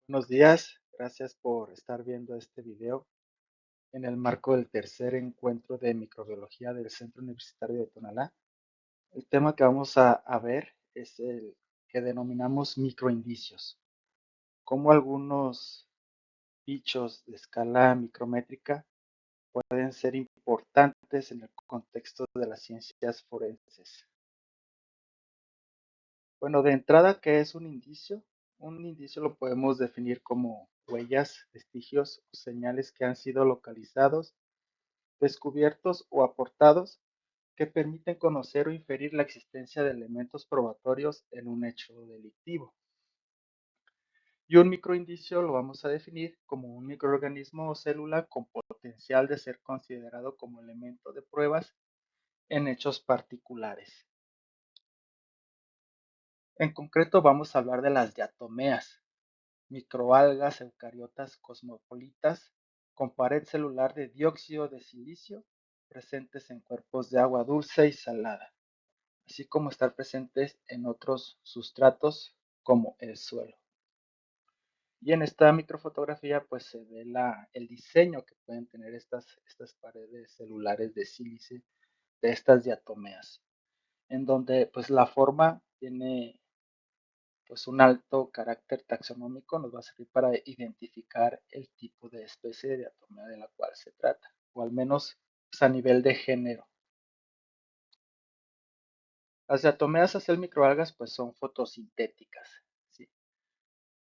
Buenos días, gracias por estar viendo este video en el marco del tercer encuentro de microbiología del Centro Universitario de Tonalá. El tema que vamos a ver es el que denominamos microindicios, cómo algunos bichos de escala micrométrica pueden ser importantes en el contexto de las ciencias forenses. Bueno, de entrada, ¿qué es un indicio? Un indicio lo podemos definir como huellas, vestigios o señales que han sido localizados, descubiertos o aportados que permiten conocer o inferir la existencia de elementos probatorios en un hecho delictivo. Y un microindicio lo vamos a definir como un microorganismo o célula con potencial de ser considerado como elemento de pruebas en hechos particulares. En concreto vamos a hablar de las diatomeas, microalgas eucariotas cosmopolitas con pared celular de dióxido de silicio presentes en cuerpos de agua dulce y salada, así como estar presentes en otros sustratos como el suelo. Y en esta microfotografía pues se ve el diseño que pueden tener estas paredes celulares de sílice de estas diatomeas, en donde pues la forma tiene pues un alto carácter taxonómico, nos va a servir para identificar el tipo de especie de diatomea de la cual se trata, o al menos pues, a nivel de género. Las diatomeas a microalgas pues son fotosintéticas, ¿sí?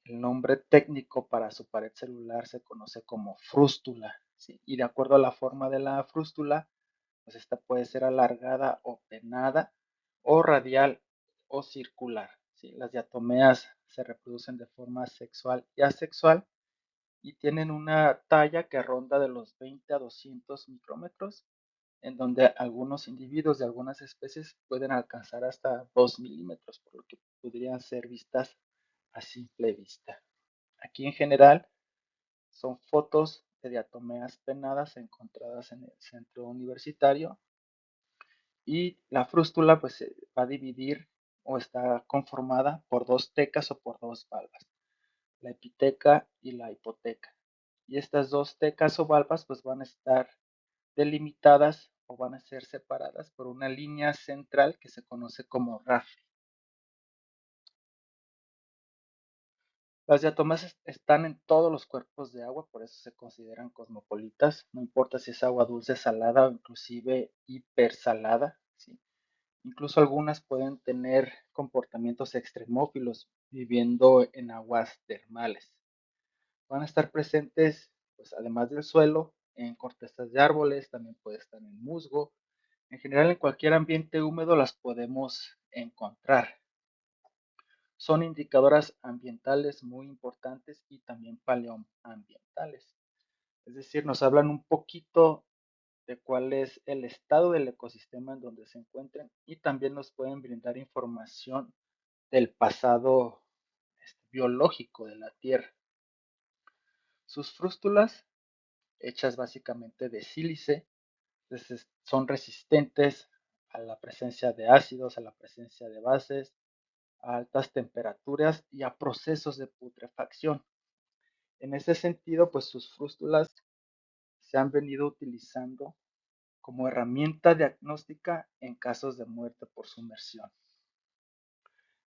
El nombre técnico para su pared celular se conoce como frústula, ¿sí? Y de acuerdo a la forma de la frústula, pues esta puede ser alargada o pennada, o radial o circular, ¿sí? Las diatomeas se reproducen de forma sexual y asexual y tienen una talla que ronda de los 20 a 200 micrómetros, en donde algunos individuos de algunas especies pueden alcanzar hasta 2 milímetros, por lo que podrían ser vistas a simple vista. Aquí en general son fotos de diatomeas pennadas encontradas en el centro universitario y la frústula pues se va a dividir o está conformada por dos tecas o por dos valvas, la epiteca y la hipoteca. Y estas dos tecas o valvas pues van a estar delimitadas o van a ser separadas por una línea central que se conoce como RAFI. Las diatomeas están en todos los cuerpos de agua, por eso se consideran cosmopolitas, no importa si es agua dulce, salada o inclusive hipersalada, ¿sí? Incluso algunas pueden tener comportamientos extremófilos viviendo en aguas termales. Van a estar presentes, pues además del suelo, en cortezas de árboles, también puede estar en musgo. En general, en cualquier ambiente húmedo las podemos encontrar. Son indicadoras ambientales muy importantes y también paleoambientales. Es decir, nos hablan un poquito de cuál es el estado del ecosistema en donde se encuentran y también nos pueden brindar información del pasado biológico de la Tierra. Sus frústulas, hechas básicamente de sílice, son resistentes a la presencia de ácidos, a la presencia de bases, a altas temperaturas y a procesos de putrefacción. En ese sentido, pues sus frústulas se han venido utilizando como herramienta diagnóstica en casos de muerte por sumersión.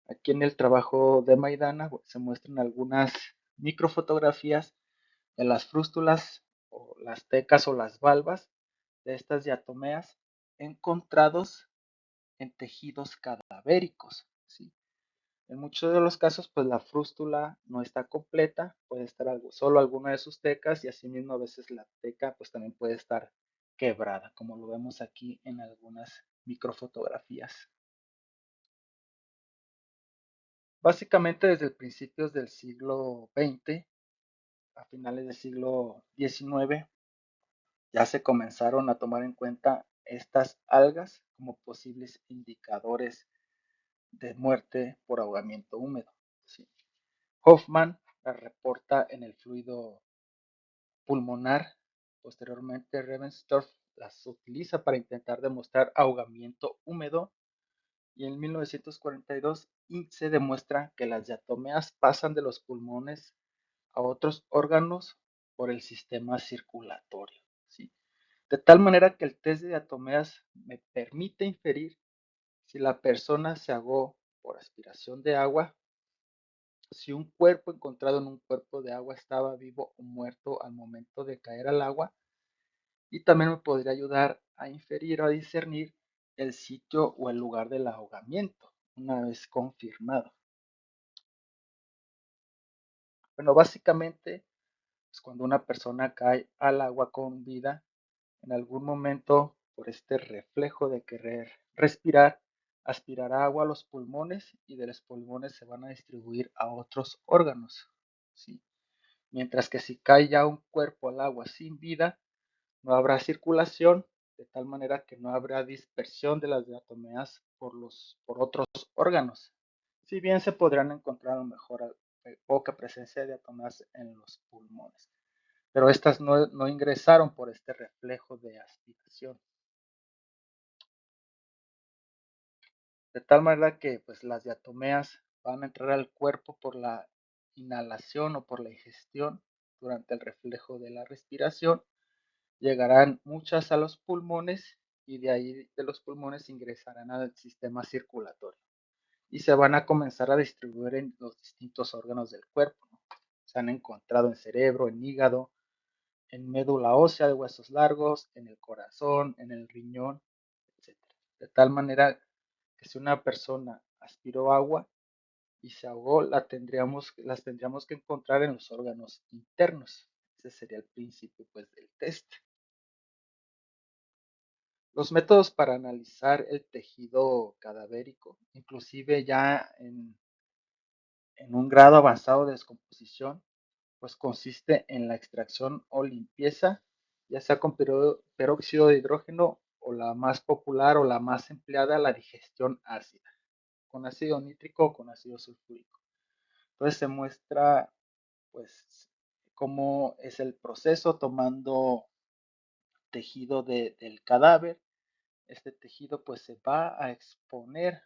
Aquí en el trabajo de Maidana se muestran algunas microfotografías de las frústulas o las tecas o las valvas de estas diatomeas encontrados en tejidos cadavéricos, ¿sí? En muchos de los casos, pues la frústula no está completa, puede estar solo alguna de sus tecas y asimismo a veces la teca pues también puede estar quebrada, como lo vemos aquí en algunas microfotografías. Básicamente desde principios del siglo XX, a finales del siglo XIX, ya se comenzaron a tomar en cuenta estas algas como posibles indicadores de muerte por ahogamiento húmedo, ¿sí? Hoffman la reporta en el fluido pulmonar. Posteriormente, Ravenstorf las utiliza para intentar demostrar ahogamiento húmedo y en 1942 se demuestra que las diatomeas pasan de los pulmones a otros órganos por el sistema circulatorio, ¿sí? De tal manera que el test de diatomeas me permite inferir si la persona se ahogó por aspiración de agua, si un cuerpo encontrado en un cuerpo de agua estaba vivo o muerto al momento de caer al agua, y también me podría ayudar a inferir o a discernir el sitio o el lugar del ahogamiento, una vez confirmado. Bueno, básicamente, pues cuando una persona cae al agua con vida, en algún momento, por este reflejo de querer respirar, aspirará agua a los pulmones y de los pulmones se van a distribuir a otros órganos, ¿sí? Mientras que si cae ya un cuerpo al agua sin vida, no habrá circulación, de tal manera que no habrá dispersión de las diatomeas por otros órganos. Si bien se podrán encontrar a lo mejor poca presencia de diatomeas en los pulmones, pero estas no ingresaron por este reflejo de aspiración. De tal manera que pues, las diatomeas van a entrar al cuerpo por la inhalación o por la ingestión durante el reflejo de la respiración. Llegarán muchas a los pulmones y de ahí de los pulmones ingresarán al sistema circulatorio y se van a comenzar a distribuir en los distintos órganos del cuerpo, ¿no? Se han encontrado en cerebro, en hígado, en médula ósea de huesos largos, en el corazón, en el riñón, etcétera. De tal manera que si una persona aspiró agua y se ahogó, las tendríamos que encontrar en los órganos internos. Ese sería el principio pues, del test. Los métodos para analizar el tejido cadavérico, inclusive ya en un grado avanzado de descomposición, pues consiste en la extracción o limpieza, ya sea con peróxido de hidrógeno o la más popular o la más empleada, la digestión ácida, con ácido nítrico o con ácido sulfúrico. Entonces se muestra pues cómo es el proceso tomando tejido del cadáver. Este tejido pues se va a exponer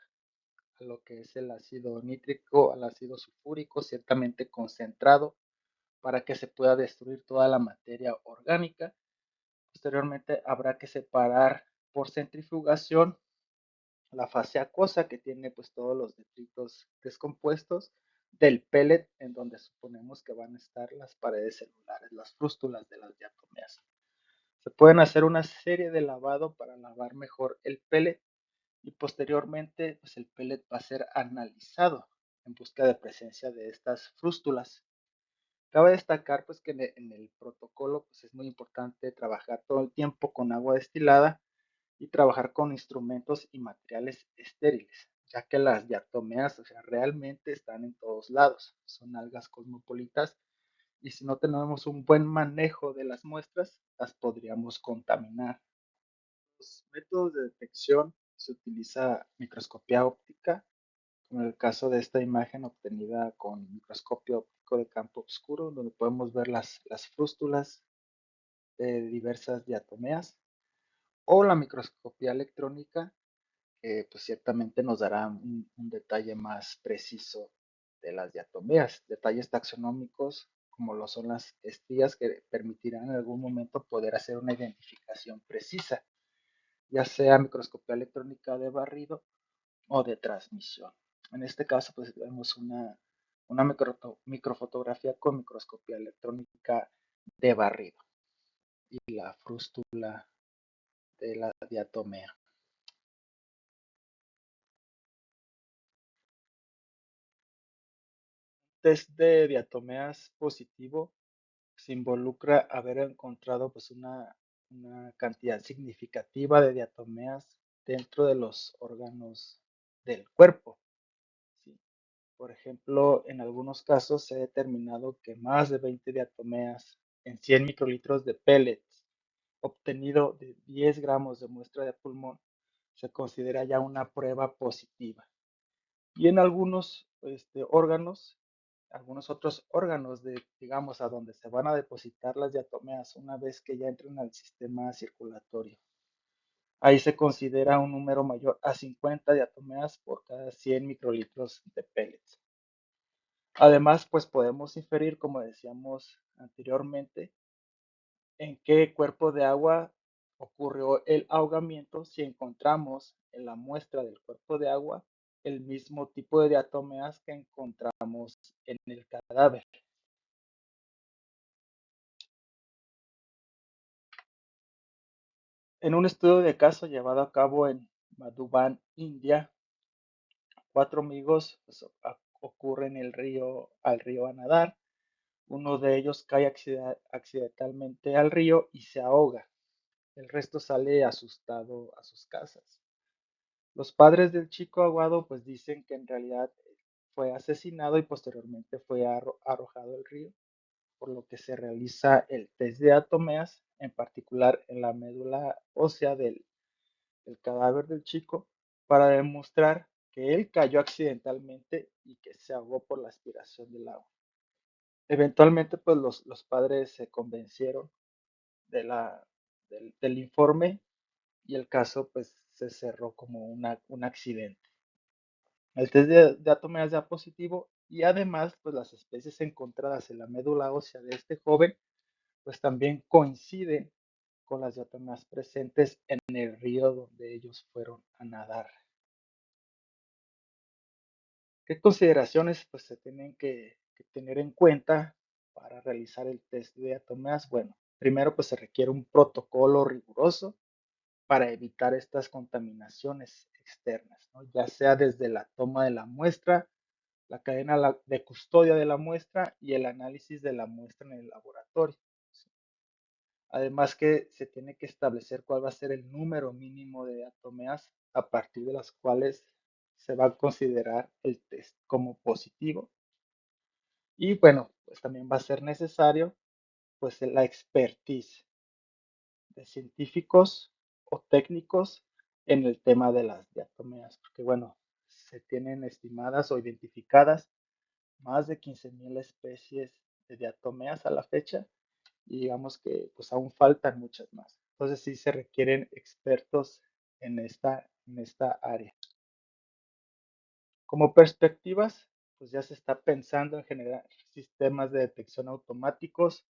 a lo que es el ácido nítrico, al ácido sulfúrico, ciertamente concentrado, para que se pueda destruir toda la materia orgánica. Posteriormente habrá que separar por centrifugación la fase acuosa que tiene pues todos los detritos descompuestos del pellet en donde suponemos que van a estar las paredes celulares, las frústulas de las diatomeas. Se pueden hacer una serie de lavado para lavar mejor el pellet y posteriormente pues el pellet va a ser analizado en busca de presencia de estas frústulas. Cabe destacar pues que en el protocolo pues es muy importante trabajar todo el tiempo con agua destilada y trabajar con instrumentos y materiales estériles, ya que las diatomeas, o sea, realmente están en todos lados, son algas cosmopolitas y si no tenemos un buen manejo de las muestras, las podríamos contaminar. Los métodos de detección se utiliza microscopía óptica, como en el caso de esta imagen obtenida con microscopio óptico de campo oscuro, donde podemos ver las frústulas de diversas diatomeas, o la microscopía electrónica, que pues ciertamente nos dará un detalle más preciso de las diatomeas, detalles taxonómicos como lo son las estrías que permitirán en algún momento poder hacer una identificación precisa, ya sea microscopía electrónica de barrido o de transmisión. En este caso, pues vemos una microfotografía con microscopía electrónica de barrido y la frústula de la diatomea. Test de diatomeas positivo se involucra haber encontrado pues una cantidad significativa de diatomeas dentro de los órganos del cuerpo, ¿sí? Por ejemplo, en algunos casos se ha determinado que más de 20 diatomeas en 100 microlitros de pellets obtenido de 10 gramos de muestra de pulmón se considera ya una prueba positiva. Y en algunos órganos, algunos otros órganos digamos, a donde se van a depositar las diatomeas una vez que ya entren al sistema circulatorio. Ahí se considera un número mayor a 50 diatomeas por cada 100 microlitros de pellets. Además, pues podemos inferir, como decíamos anteriormente, en qué cuerpo de agua ocurrió el ahogamiento si encontramos en la muestra del cuerpo de agua el mismo tipo de diatomeas que encontramos en el cadáver. En un estudio de caso llevado a cabo en Madhuban, India, cuatro amigos pues, ocurren al río a nadar. Uno de ellos cae accidentalmente al río y se ahoga. El resto sale asustado a sus casas. Los padres del chico ahogado pues dicen que en realidad fue asesinado y posteriormente fue arrojado al río, por lo que se realiza el test de atomeas, en particular en la médula ósea del cadáver del chico, para demostrar que él cayó accidentalmente y que se ahogó por la aspiración del agua. Eventualmente, pues los padres se convencieron de del informe y el caso pues se cerró como un accidente. El test de atomeas da positivo y además pues las especies encontradas en la médula ósea de este joven pues también coinciden con las diatomeas presentes en el río donde ellos fueron a nadar. ¿Qué consideraciones pues, se tienen que tener en cuenta para realizar el test de diatomeas? Bueno, primero pues se requiere un protocolo riguroso para evitar estas contaminaciones externas, ¿no? Ya sea desde la toma de la muestra, la cadena de custodia de la muestra y el análisis de la muestra en el laboratorio. ¿Sí? Además que se tiene que establecer cuál va a ser el número mínimo de diatomeas a partir de las cuales se va a considerar el test como positivo. Y bueno, pues también va a ser necesario pues la expertise de científicos o técnicos en el tema de las diatomeas, porque bueno, se tienen estimadas o identificadas más de 15,000 especies de diatomeas a la fecha y digamos que pues aún faltan muchas más. Entonces sí se requieren expertos en esta área. Como perspectivas, pues ya se está pensando en generar sistemas de detección automáticos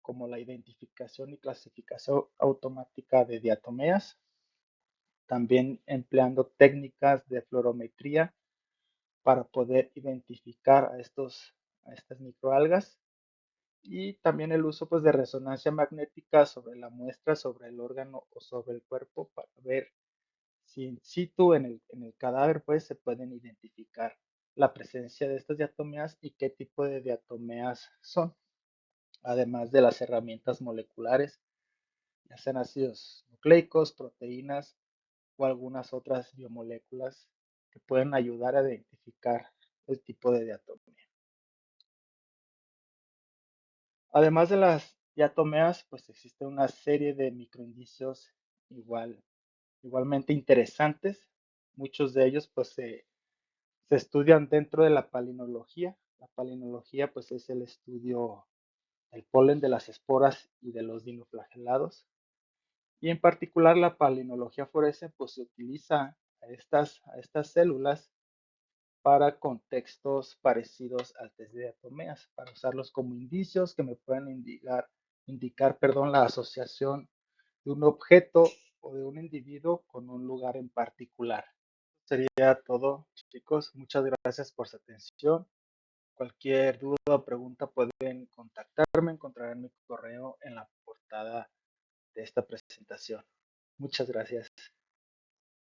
como la identificación y clasificación automática de diatomeas, también empleando técnicas de fluorometría para poder identificar a estas microalgas y también el uso pues, de resonancia magnética sobre la muestra, sobre el órgano o sobre el cuerpo para ver si in situ en el cadáver pues, se pueden identificar la presencia de estas diatomeas y qué tipo de diatomeas son, además de las herramientas moleculares, ya sean ácidos nucleicos, proteínas o algunas otras biomoléculas que pueden ayudar a identificar el tipo de diatomea. Además de las diatomeas, pues existe una serie de microindicios igualmente interesantes. Muchos de ellos pues se estudian dentro de la palinología. La palinología pues es el estudio del polen de las esporas y de los dinoflagelados. Y en particular la palinología forense pues se utiliza a estas células para contextos parecidos al test de diatomeas, para usarlos como indicios que me puedan indicar la asociación de un objeto o de un individuo con un lugar en particular. Sería todo, chicos. Muchas gracias por su atención. Cualquier duda o pregunta pueden contactarme, encontrarán mi correo en la portada de esta presentación. Muchas gracias.